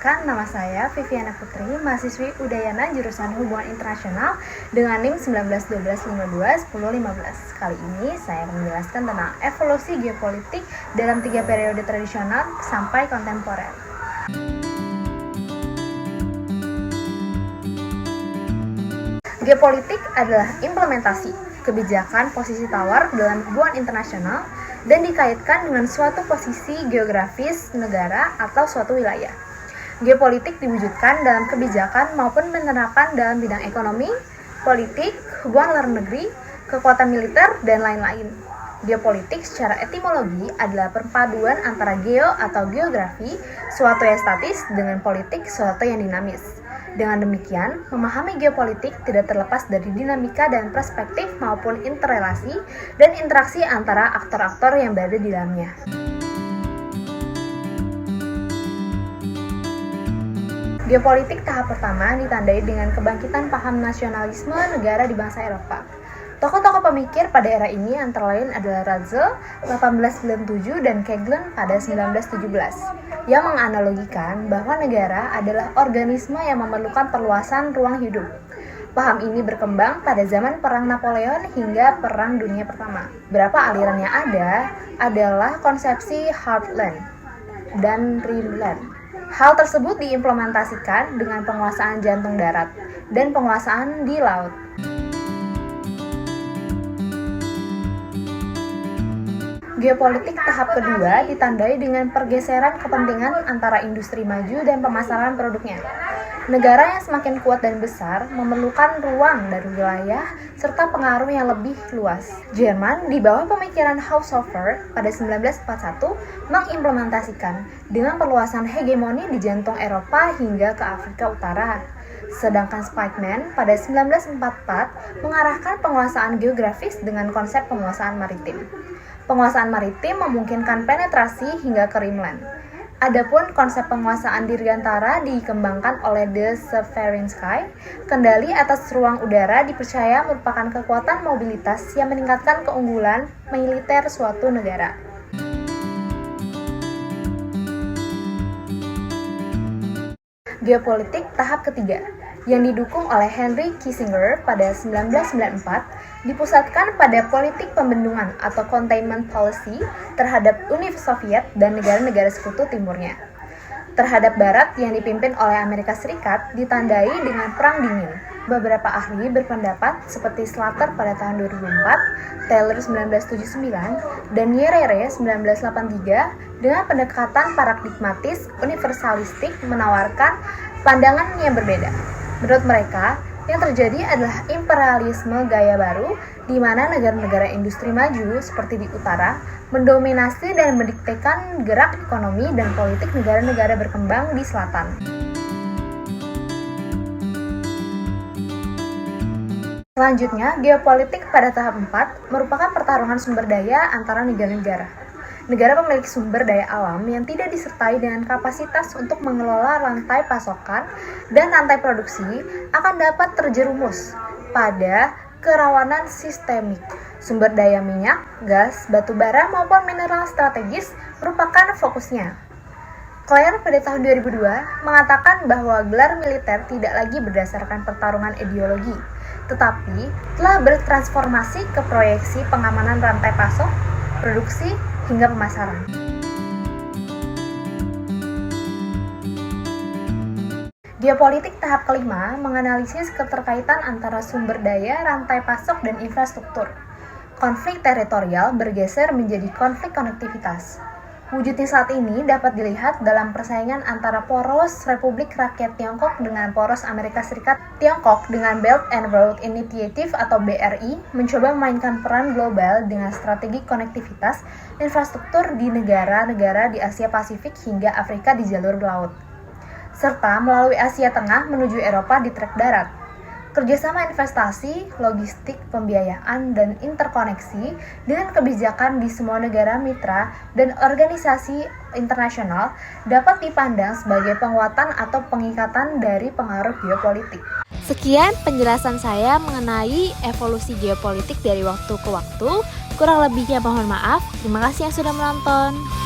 Perkenalkan, nama saya Viviana Putri, mahasiswi Udayana jurusan Hubungan Internasional dengan NIM 1912521015. Kali ini saya akan menjelaskan tentang evolusi geopolitik dalam 3 periode tradisional sampai kontemporer. Geopolitik adalah implementasi kebijakan posisi tawar dalam hubungan internasional dan dikaitkan dengan suatu posisi geografis negara atau suatu wilayah. Geopolitik diwujudkan dalam kebijakan maupun penerapan dalam bidang ekonomi, politik, hubungan luar negeri, kekuatan militer, dan lain-lain. Geopolitik secara etimologi adalah perpaduan antara geo atau geografi, suatu yang statis, dengan politik, suatu yang dinamis. Dengan demikian, memahami geopolitik tidak terlepas dari dinamika dan perspektif maupun interrelasi dan interaksi antara aktor-aktor yang berada di dalamnya. Geopolitik tahap pertama ditandai dengan kebangkitan paham nasionalisme negara di bangsa Eropa. Tokoh-tokoh pemikir pada era ini antara lain adalah Ratzel 1897 dan Keglen pada 1917 yang menganalogikan bahwa negara adalah organisme yang memerlukan perluasan ruang hidup. Paham ini berkembang pada zaman Perang Napoleon hingga Perang Dunia Pertama. Berapa aliran yang ada adalah konsepsi heartland dan Rhineland. Hal tersebut diimplementasikan dengan penguasaan jantung darat dan penguasaan di laut. Geopolitik tahap kedua ditandai dengan pergeseran kepentingan antara industri maju dan pemasaran produknya. Negara yang semakin kuat dan besar memerlukan ruang dan wilayah serta pengaruh yang lebih luas. Jerman di bawah pemikiran Haushofer pada 1941 mengimplementasikan dengan perluasan hegemoni di jantung Eropa hingga ke Afrika Utara. Sedangkan Spikeman pada 1944 mengarahkan penguasaan geografis dengan konsep penguasaan maritim. Penguasaan maritim memungkinkan penetrasi hingga ke Rhineland. Adapun konsep penguasaan dirgantara dikembangkan oleh The Severin Sky. Kendali atas ruang udara dipercaya merupakan kekuatan mobilitas yang meningkatkan keunggulan militer suatu negara. Geopolitik tahap ketiga yang didukung oleh Henry Kissinger pada 1994 dipusatkan pada politik pembendungan atau containment policy terhadap Uni Soviet dan negara-negara sekutu timurnya. Terhadap Barat yang dipimpin oleh Amerika Serikat ditandai dengan Perang Dingin. Beberapa ahli berpendapat seperti Slater pada tahun 2004, Taylor 1979, dan Nyerere 1983 dengan pendekatan paradigmatis universalistik menawarkan pandangan yang berbeda. Menurut mereka, yang terjadi adalah imperialisme gaya baru di mana negara-negara industri maju seperti di utara mendominasi dan mendiktekan gerak ekonomi dan politik negara-negara berkembang di selatan. Selanjutnya, geopolitik pada tahap 4 merupakan pertarungan sumber daya antara negara-negara. Negara pemilik sumber daya alam yang tidak disertai dengan kapasitas untuk mengelola rantai pasokan dan rantai produksi akan dapat terjerumus pada kerawanan sistemik. Sumber daya minyak, gas, batu bara maupun mineral strategis merupakan fokusnya. Clare pada tahun 2002 mengatakan bahwa gelar militer tidak lagi berdasarkan pertarungan ideologi, tetapi telah bertransformasi ke proyeksi pengamanan rantai pasok, produksi, hingga pemasaran. Geopolitik tahap kelima menganalisis keterkaitan antara sumber daya, rantai pasok, dan infrastruktur. Konflik teritorial bergeser menjadi konflik konektivitas. Wujudnya saat ini dapat dilihat dalam persaingan antara poros Republik Rakyat Tiongkok dengan poros Amerika Serikat. Tiongkok dengan Belt and Road Initiative atau BRI mencoba memainkan peran global dengan strategi konektivitas infrastruktur di negara-negara di Asia Pasifik hingga Afrika di jalur laut, serta melalui Asia Tengah menuju Eropa di trek darat. Kerjasama investasi, logistik, pembiayaan, dan interkoneksi dengan kebijakan di semua negara mitra dan organisasi internasional dapat dipandang sebagai penguatan atau pengikatan dari pengaruh geopolitik. Sekian penjelasan saya mengenai evolusi geopolitik dari waktu ke waktu. Kurang lebihnya mohon maaf. Terima kasih yang sudah menonton.